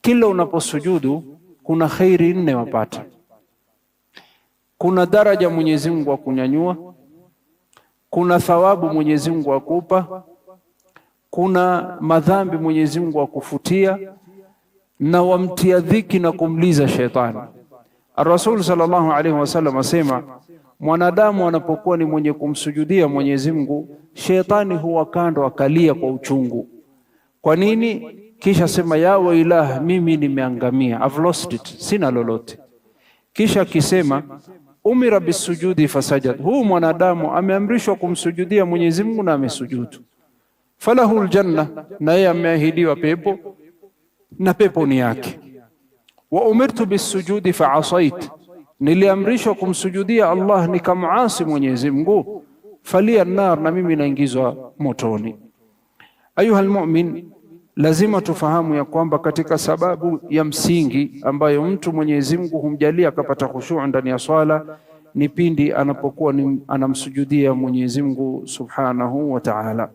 Kila unaposujudu kuna khairi 4 wapata. Kuna daraja Mwenyezi Mungu akunyanyua, kuna thawabu Mwenyezi Mungu akupa, kuna madhambi Mwenyezi Mungu akufutia, na wamtia dhiki na kumliza shetani. Ar-Rasul sallallahu alaihi wasallam asema, mwanadamu anapokuwa ni mwenye kumsujudia Mwenyezi Mungu, shetani huwa kando akalia kwa uchungu. Kwa nini? Kisha sema ya wailah, mimi nimeangamia, I've lost it, sina lolote. Kisha kisema umira bisujudi fasajad, huu mwanadamu ameamrishwa kumsujudia Mwenyezi Mungu na amesujudu. Falahu aljanna, na yeye ameahidiwa pepo na pepo ni yake. Wa umirtu bisujudi faasait, niliamrishwa kumsujudia Allah nikamuasi Mwenyezi Mungu, falia nar, na mimi naingizwa motoni. Ayuha almu'min, lazima tufahamu ya kwamba katika sababu ya msingi ambayo mtu Mwenyezi Mungu humjalia akapata khushu' ndani ya swala ni pindi anapokuwa anamsujudia Mwenyezi Mungu subhanahu wa ta'ala.